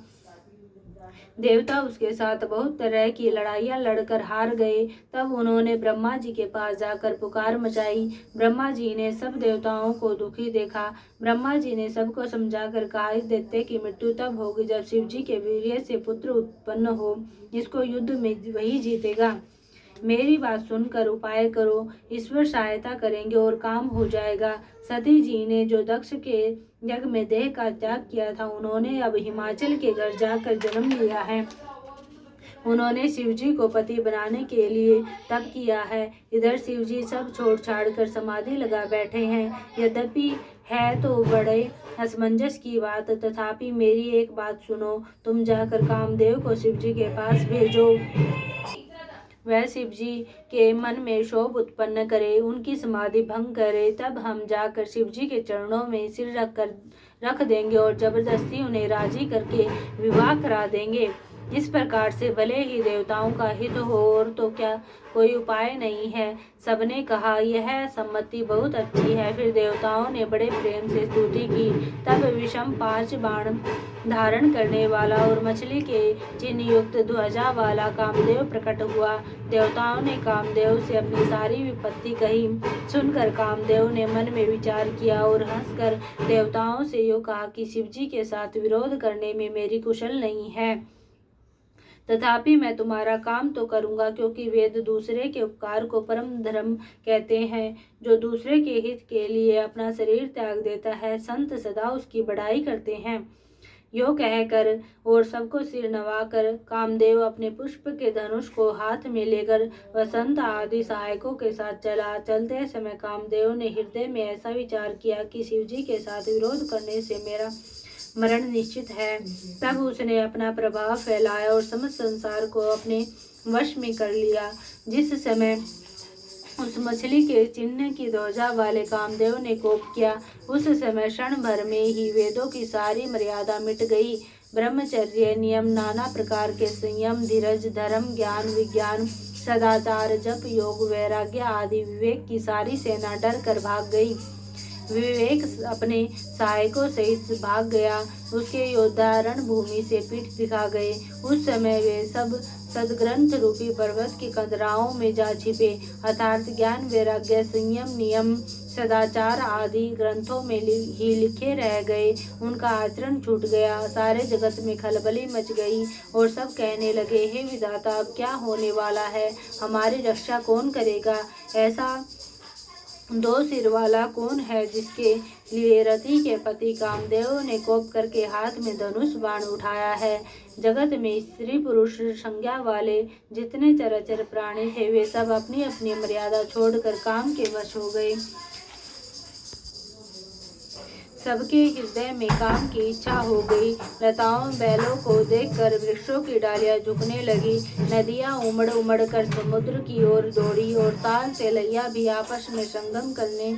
A: देवता उसके साथ बहुत तरह की लड़ाइयाँ लड़कर हार गए। तब उन्होंने ब्रह्मा जी के पास जाकर पुकार मचाई। ब्रह्मा जी ने सब देवताओं को दुखी देखा। ब्रह्मा जी ने सबको समझाकर कहा, इस दैत्य की मृत्यु तब होगी जब शिव जी के वीर्य से पुत्र उत्पन्न हो। इसको युद्ध में वही जीतेगा। मेरी बात सुनकर उपाय करो, ईश्वर सहायता करेंगे और काम हो जाएगा। सती जी ने जो दक्ष के यज्ञ में देह का त्याग किया था, उन्होंने अब हिमाचल के घर जाकर जन्म लिया है। उन्होंने शिव जी को पति बनाने के लिए तप किया है। इधर शिव जी सब छोड़ छाड़ कर समाधि लगा बैठे हैं। यद्यपि है तो बड़े असमंजस की बात, तथापि मेरी एक बात सुनो। तुम जाकर कामदेव को शिव जी के पास भेजो। वह शिव जी के मन में क्षोभ उत्पन्न करे, उनकी समाधि भंग करे। तब हम जाकर शिव जी के चरणों में सिर रख देंगे और जबरदस्ती उन्हें राजी करके विवाह करा देंगे। इस प्रकार से भले ही देवताओं का हित हो, और तो क्या कोई उपाय नहीं है। सबने कहा, यह सम्मति बहुत अच्छी है। फिर देवताओं ने बड़े प्रेम से स्तुति की। तब विषम 5 बाण धारण करने वाला और मछली के चिन्ह युक्त ध्वजा वाला कामदेव प्रकट हुआ। देवताओं ने कामदेव से अपनी सारी विपत्ति कही। सुनकर कामदेव ने मन में विचार किया और हंसकर देवताओं से यूँ कहा कि शिव जी के साथ विरोध करने में मेरी कुशल नहीं है, तथापि मैं तुम्हारा काम तो करूंगा, क्योंकि वेद दूसरे के उपकार को परम धर्म कहते हैं। जो दूसरे के हित के लिए अपना शरीर त्याग देता है, संत सदा उसकी बड़ाई करते हैं। यो कहकर और सबको सिर नवाकर कामदेव अपने पुष्प के धनुष को हाथ में लेकर वसंत आदि सहायकों के साथ चला। चलते समय कामदेव ने हृदय में ऐसा विचार किया कि शिव जी के साथ विरोध करने से मेरा मरण निश्चित है। तब उसने अपना प्रभाव फैलाया और समस्त संसार को अपने वश में कर लिया। जिस समय उस मछली के चिन्ह की ध्वजा वाले कामदेव ने कोप किया, उस समय क्षण भर में ही वेदों की सारी मर्यादा मिट गई। ब्रह्मचर्य, नियम, नाना प्रकार के संयम, धीरज, धर्म, ज्ञान, विज्ञान, सदाचार, जप, योग, वैराग्य आदि विवेक की सारी सेना डर कर भाग गई। विवेक अपने सहायकों सहित भाग गया। उसके योद्धा रणभूमि से पीठ दिखा गए। उस समय वे सब सदग्रंथ रूपी पर्वत की कंदराओं में जा छिपे, अर्थात ज्ञान, वैराग्य, संयम, नियम, सदाचार आदि ग्रंथों में ही लिखे रह गए। उनका आचरण छूट गया। सारे जगत में खलबली मच गई और सब कहने लगे, हे विधाता, अब क्या होने वाला है? हमारी रक्षा कौन करेगा? ऐसा 2 सिर वाला कौन है जिसके लिए रति के पति कामदेव ने कोप करके हाथ में धनुष बाण उठाया है? जगत में स्त्री पुरुष संज्ञा वाले जितने चराचर प्राणी थे, वे सब अपनी अपनी मर्यादा छोड़कर काम के वश हो गए। सबके हृदय में काम की इच्छा हो गई। लताओं बैलों को देखकर वृक्षों की डालियां झुकने लगी। नदियां उमड़ उमड़ कर समुद्र की ओर दौड़ी और ताल तेलैया भी आपस में संगम करने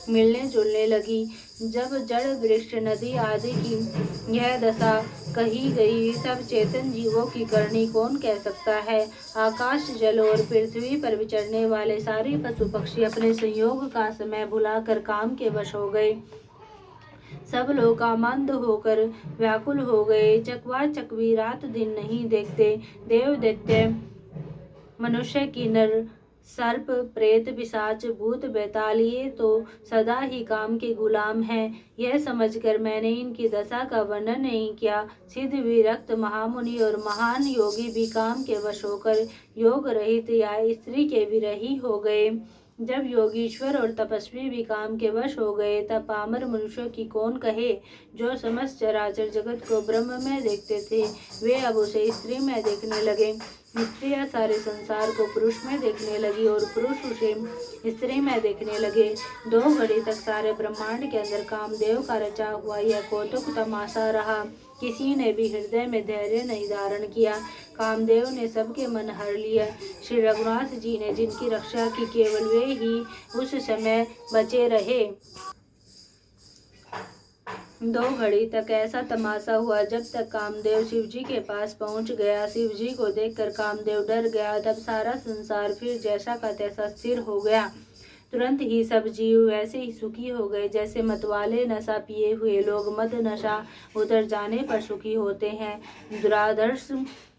A: मिलने जुलने लगी। जब जड़ वृक्ष नदी आदि की यह दशा कही गई, तब चेतन जीवों की करनी कौन कह सकता है। आकाश जल और पृथ्वी पर विचरने वाले सारे पशु पक्षी अपने संयोग का समय भुलाकर काम के वश हो गए। सब लोग कामांध होकर व्याकुल हो गए। चकवा चकवी रात दिन नहीं देखते। देव दैत्य मनुष्य की नर सर्प प्रेत पिशाच भूत बैताल ये तो सदा ही काम के गुलाम हैं। यह समझकर मैंने इनकी दशा का वर्णन नहीं किया। सिद्ध विरक्त महामुनि और महान योगी भी काम के वश होकर योग रहित या स्त्री के विरही हो गए। जब योगीश्वर और तपस्वी भी काम के वश हो गए, तब पामर मनुष्यों की कौन कहे। जो समस्त चराचर जगत को ब्रह्म में देखते थे, वे अब उसे स्त्री में देखने लगे। स्त्रियां सारे संसार को पुरुष में देखने लगी और पुरुष उसे स्त्री में देखने लगे। 2 घड़ी तक सारे ब्रह्मांड के अंदर कामदेव का रचा हुआ यह कौतुक तमाशा रहा। किसी ने भी हृदय में धैर्य नहीं धारण किया। कामदेव ने सबके मन हर लिया। श्री रघुनाथ जी ने जिनकी रक्षा की, केवल वे ही उस समय बचे रहे। 2 घड़ी तक ऐसा तमाशा हुआ जब तक कामदेव शिवजी के पास पहुंच गया। शिवजी को देखकर कामदेव डर गया। तब सारा संसार फिर जैसा का तैसा स्थिर हो गया। तुरंत ही सब जीव वैसे ही सुखी हो गए जैसे मतवाले नशा पिए हुए लोग मद नशा उतर जाने पर सुखी होते हैं। दुरादर्श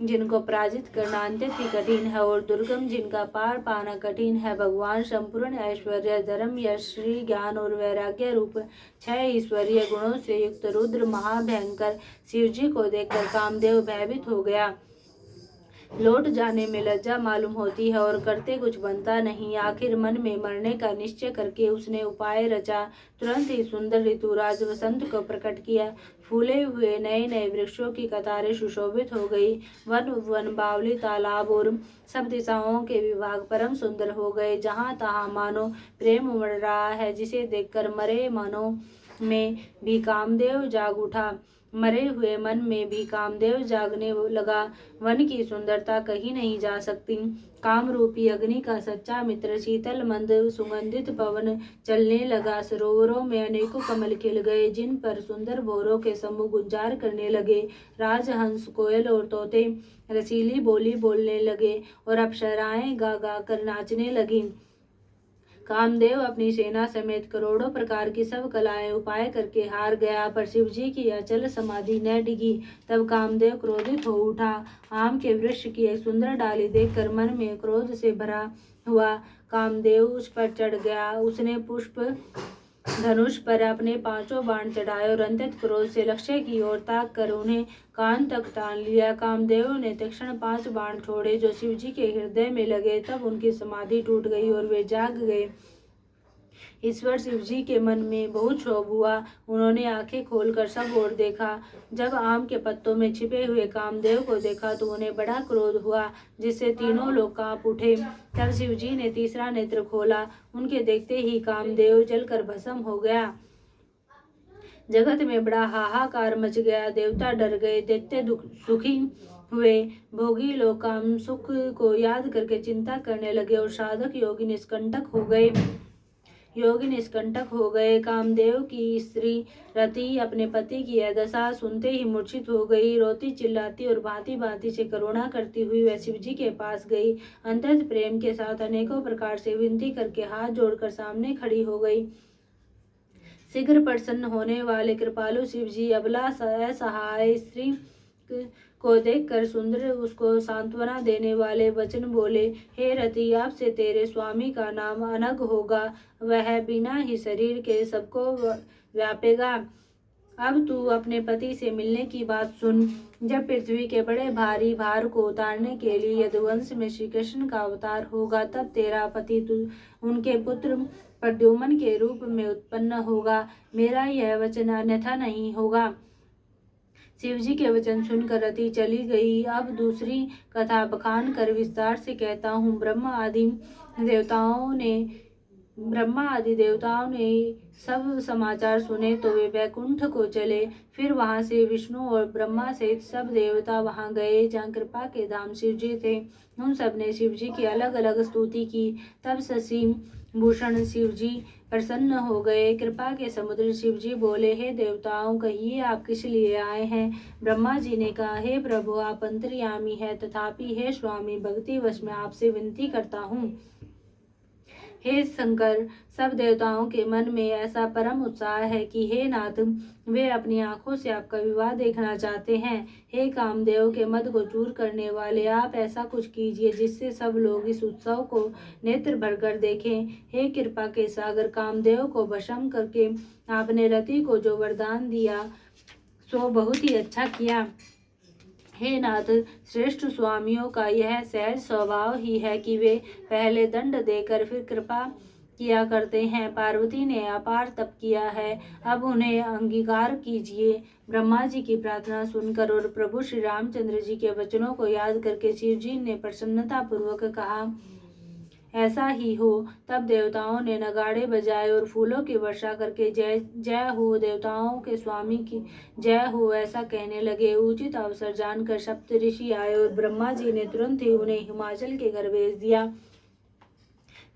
A: जिनको पराजित करना अत्यंत ही कठिन है और दुर्गम जिनका पार पाना कठिन है, भगवान संपूर्ण ऐश्वर्य धर्म यश श्री ज्ञान और वैराग्य रूप 6 ईश्वरीय गुणों से युक्त रुद्र महाभयंकर शिवजी को देखकर कामदेव भयभीत हो गया। लौट जाने में लज्जा मालूम होती है और करते कुछ बनता नहीं। आखिर मन में मरने का निश्चय करके उसने उपाय रचा। तुरंत ही सुंदर ऋतुराज वसंत को प्रकट किया। फूले हुए नए नए वृक्षों की कतारें सुशोभित हो गई। वन वन बावली तालाब और सब दिशाओं के विभाग परम सुंदर हो गए। जहाँ तहाँ मानो प्रेम उमड़ रहा है, जिसे देखकर मरे मनों में भी कामदेव जाग उठा। मरे हुए मन में भी कामदेव जागने लगा। वन की सुंदरता कहीं नहीं जा सकती। काम रूपी अग्नि का सच्चा मित्र शीतल मंद सुगंधित पवन चलने लगा। सरोवरों में अनेकों कमल खिल गए, जिन पर सुंदर भौरों के समूह गुंजार करने लगे। राजहंस कोयल और तोते रसीली बोली बोलने लगे और अप्सराएं गा गा कर नाचने लगी। कामदेव अपनी सेना समेत करोड़ों प्रकार की सब कलाएं उपाय करके हार गया, पर शिवजी की अचल समाधि न डिगी। तब कामदेव क्रोधित हो उठा। आम के वृक्ष की एक सुंदर डाली देखकर मन में क्रोध से भरा हुआ कामदेव उस पर चढ़ गया। उसने पुष्प धनुष पर अपने 5 बाण चढ़ाए और अत्यंत क्रोध से लक्ष्य की ओर ताक कर उन्हें कान तक तान लिया। कामदेव ने तत्क्षण 5 बाण छोड़े जो शिवजी के हृदय में लगे। तब उनकी समाधि टूट गई और वे जाग गए। ईश्वर शिवजी के मन में बहुत क्षोभ हुआ। उन्होंने आंखें खोलकर सब ओर देखा। जब आम के पत्तों में छिपे हुए कामदेव को देखा तो उन्हें बड़ा क्रोध हुआ, जिससे तीनों लोग कांप उठे। तब शिवजी ने तीसरा नेत्र खोला। उनके देखते ही कामदेव जलकर भस्म हो गया। जगत में बड़ा हाहाकार मच गया। देवता डर गए, दैत्य सुखी हुए, भोगी लोग काम सुख को याद करके चिंता करने लगे और साधक योगी निष्कंटक हो गए। कामदेव की स्त्री रति अपने पति की यह दशा सुनते ही मूर्छित हो गई। रोती चिल्लाती और भांति भांति से करुणा करती हुई वह शिवजी के पास गई। अत्यंत प्रेम के साथ अनेकों प्रकार से विनती करके हाथ जोड़कर सामने खड़ी हो गई। शीघ्र प्रसन्न होने वाले कृपालु शिवजी अबला असहाय स्त्री को देखकर सुंदर उसको सांत्वना देने वाले वचन बोले। हे रति, आपसे तेरे स्वामी का नाम अनग होगा। वह बिना ही शरीर के सबको व्यापेगा। अब तू अपने पति से मिलने की बात सुन। जब पृथ्वी के बड़े भारी भार को उतारने के लिए यदुवंश में श्री कृष्ण का अवतार होगा, तब तेरा पति उनके पुत्र प्रद्युम्न के रूप में उत्पन्न होगा। मेरा यह वचन अन्यथा नहीं होगा। शिवजी के वचन सुनकर रति चली गई। अब दूसरी कथा बखान कर विस्तार से कहता हूँ। ब्रह्मा आदि देवताओं ने सब समाचार सुने तो वे वैकुंठ को चले। फिर वहां से विष्णु और ब्रह्मा सहित सब देवता वहां गए जहाँ कृपा के धाम शिवजी थे। उन सब ने शिवजी की अलग अलग स्तुति की। तब शशि भूषण शिव जी प्रसन्न हो गए। कृपा के समुद्र शिव जी बोले, हे देवताओं, कहिए आप किस लिए आए हैं। ब्रह्मा जी ने कहा, हे प्रभु, आप अंतर्यामी है, तथापि हे स्वामी, भक्ति वश में आपसे विनती करता हूँ। हे शंकर, सब देवताओं के मन में ऐसा परम उत्साह है कि हे नाथ, वे अपनी आंखों से आपका विवाह देखना चाहते हैं। हे कामदेव के मद को चूर करने वाले, आप ऐसा कुछ कीजिए जिससे सब लोग इस उत्सव को नेत्र भरकर देखें। हे कृपा के सागर, कामदेव को भस्म करके आपने रति को जो वरदान दिया सो बहुत ही अच्छा किया। हे नाथ, श्रेष्ठ स्वामियों का यह सहज स्वभाव ही है कि वे पहले दंड देकर फिर कृपा किया करते हैं। पार्वती ने अपार तप किया है, अब उन्हें अंगीकार कीजिए। ब्रह्मा जी की प्रार्थना सुनकर और प्रभु श्री रामचंद्र जी के वचनों को याद करके शिव जी ने प्रसन्नता पूर्वक कहा, ऐसा ही हो। तब देवताओं ने नगाड़े बजाए और फूलों की वर्षा करके जय जय हो, देवताओं के स्वामी की जय हो ऐसा कहने लगे। उचित अवसर जानकर सप्त ऋषि आए और ब्रह्मा जी ने तुरंत ही उन्हें हिमाचल के घर भेज दिया।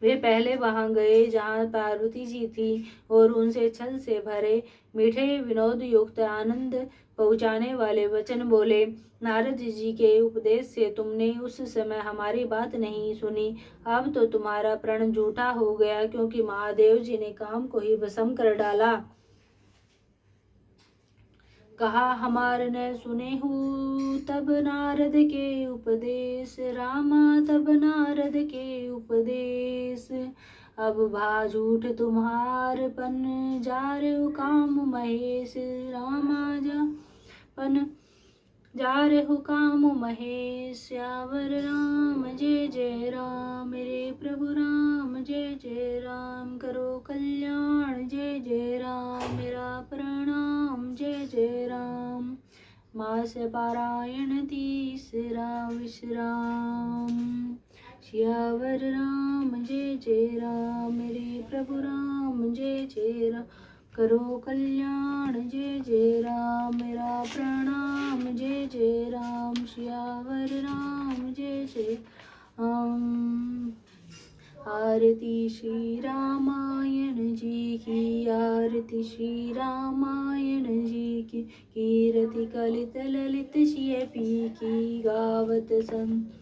A: वे पहले वहां गए जहां पार्वती जी थी और उनसे छल से भरे मीठे विनोद युक्त आनंद पहुंचाने वाले वचन बोले। नारद जी के उपदेश से तुमने उस समय हमारी बात नहीं सुनी, अब तो तुम्हारा प्रण झूठा हो गया, क्योंकि महादेव जी ने काम को ही भस्म कर डाला। कहा, हमार न सुने हूँ तब नारद के उपदेश, रामा तब नारद के उपदेश। अब भा झूठ तुम्हार पन, जार काम महेश, रामा जा पन जार काम महेश। श्यावर राम जय जय राम, मेरे प्रभु राम जय जय राम, करो कल्याण जय जय राम, मेरा प्रणाम जय जय राम। मास पारायण तीसरा विश्राम, श्यावर राम जय जय राम, मेरे प्रभु राम जय जय राम, करो कल्याण जय जय राम, मेरा प्रणाम जय जय राम, श्यावर राम जय जय राम। आरती श्री रामायण जी की, आरती श्री रामायण जी की, कीरति कलित ललित शियपी की, गावत संत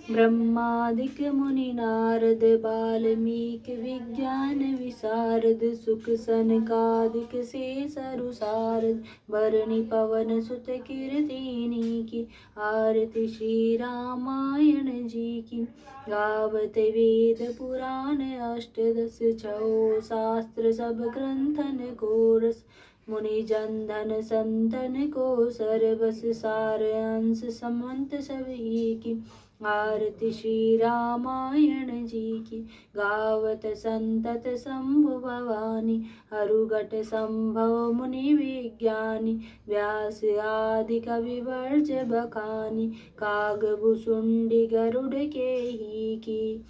A: ब्रह्मादिक मुनि नारद, बाल्मीक विज्ञान विशारद, सुख सनकादिक से सरुसारद, भरणी पवन सुत कीर्तिनी की, आरती श्री रामायण जी की। गावत वेद पुराण अष्टदश छौ, शास्त्र सब ग्रंथन को रस, मुनि जन धन संतन को सरबस, सार अंश समंत सभी की, आरती श्री रामायण जी की। गावत संतत शंभु भवानी, हरुघट संभव मुनि विज्ञानी, व्यास आदि कवि वर्ज बखानी, काग भुसुंडी गरुड़ के ही की,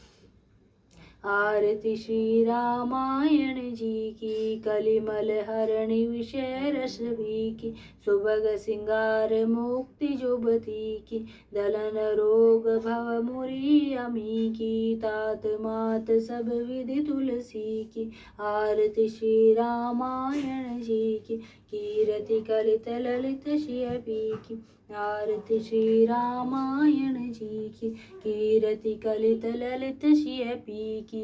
A: आरती श्री रामायण जी की। कलिमल हरणि विषय रस भी की, सुभग सिंगार मुक्ति जुबती की, दलन रोग भव मुरी अमी की, तात मात सब विधि तुलसी की, आरती श्री रामायण जी की। कीरति कलित ललित शियपी की, आरती श्री रामायण जी की, कीरति कलित ललित शियपी की।